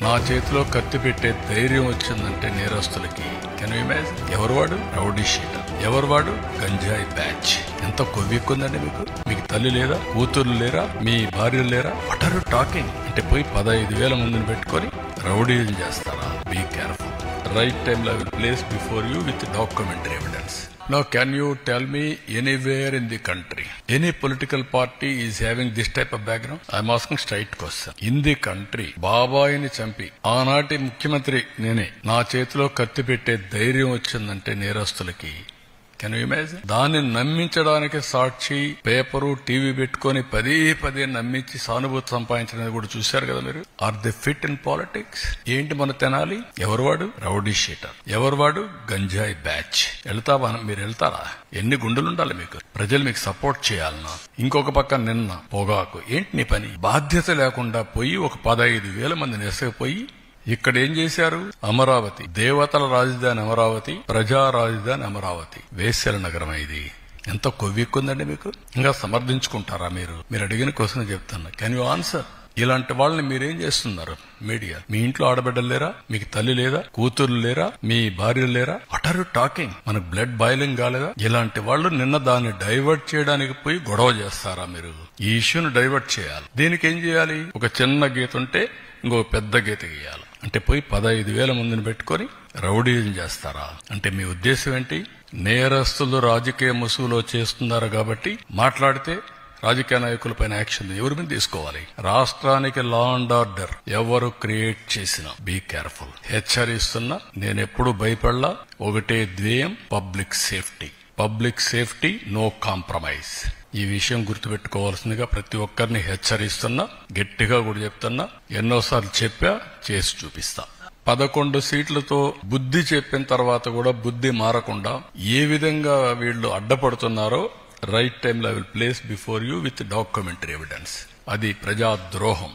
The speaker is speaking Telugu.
నా చేతిలో కత్తి పెట్టే ధైర్యం వచ్చిందంటే నేరస్తులకి కెన్ యు ఇమాజిన్? ఎవరు వాడు? Rowdy sheeter. ఎవరు వాడు? గంజాయి బ్యాచ్. ఎంత కొవ్వెక్కుందండి మీకు? మీకు తల్లి లేదా? కూతుర్లు లేరా? మీ భార్యలు లేరా? What are you talking? అంటే పోయి 15,000 మందిని పెట్టుకొని రౌడీలు చేస్తారా? Be careful. Right time I will place before you with documentary evidence. Now can you tell me anywhere in the country any political party is having this type of background? I am asking straight question. In the country బాబాయిని చంపి ఆనాటి ముఖ్యమంత్రి నేనే నా చేతిలో కత్తి పెట్టే ధైర్యం వచ్చిందంటే నేరస్తులకి కెన్ యు ఇమాజిన్? దాన్ని నమ్మించడానికి సాక్షి పేపరు టీవీ పెట్టుకుని పదే నమ్మించి సానుభూతి సంపాదించడానికి కూడా చూశారు కదా మీరు. Are the fit in politics? ఏంటి మన తెనాలి? ఎవరు వాడు? Rowdy sheeter. ఎవరు వాడు? గంజాయి బ్యాచ్. వెళ్తావా? మీరు వెళ్తారా? ఎన్ని గుండెలుండాలి మీకు? ప్రజలు మీకు సపోర్ట్ చేయాలన్నా? ఇంకొక పక్క నిన్న పొగాకు. ఏంటి నీ పని? బాధ్యత లేకుండా పోయి ఒక 15,000 మందిని ఎసగిపోయి ఇక్కడ ఏం చేశారు? అమరావతి, దేవతల రాజధాని అమరావతి, ప్రజా రాజధాని అమరావతి. వేశ్యల నగరం ఇది. ఎంత కొవ్వెక్కుందండి మీకు? ఇంకా సమర్థించుకుంటారా మీరు? మీరు అడిగిన క్వశ్చన్ చెప్తున్నా. Can you answer? ఇలాంటి వాళ్ళని మీరేం చేస్తున్నారు? మీడియా. మీ ఇంట్లో ఆడబిడ్డలు లేరా? మీకు తల్లి లేదా? కూతుర్లు లేరా? మీ భార్యలు లేరా? What are you talking? మనకు బ్లడ్ బాయిలింగ్ కాలేదా? ఇలాంటి వాళ్ళు నిన్న దాన్ని డైవర్ట్ చేయడానికి పోయి గొడవ చేస్తారా మీరు? ఈ ఇష్యూని డైవర్ట్ చేయాలి. దీనికి ఏం చేయాలి? ఒక చిన్న గీత ఉంటే ఇంకో పెద్ద గీత గీయాలి. అంటే పోయి 15,000 మందిని పెట్టుకొని రౌడీలు చేస్తారా? అంటే మీ ఉద్దేశం ఏంటి? నేరస్తులు రాజకీయ ముసుగులో చేస్తున్నారు కాబట్టి మాట్లాడితే రాజకీయ నాయకులపైన యాక్షన్ ఎవరి మీద తీసుకోవాలి? రాష్ట్రానికి లా అండ్ ఆర్డర్ ఎవరు క్రియేట్ చేసినా బీ కేర్ఫుల్. హెచ్చరిస్తున్నా, నేనెప్పుడు భయపడలా. ఒకటే ధ్యేయం, public safety. Public safety, no compromise. ఈ విషయం గుర్తుపెట్టుకోవాల్సిందిగా ప్రతి ఒక్కరిని హెచ్చరిస్తున్నా, గట్టిగా కూడా చెప్తున్నా. ఎన్నోసార్లు చెప్పా, చేసి చూపిస్తా. 11 సీట్లతో బుద్ధి చెప్పిన తర్వాత కూడా బుద్ధి మారకుండా ఏ విధంగా వీళ్ళు అడ్డపడుతున్నారో రైట్ టైంలో I will place before you with documentary evidence. అది ప్రజాద్రోహం.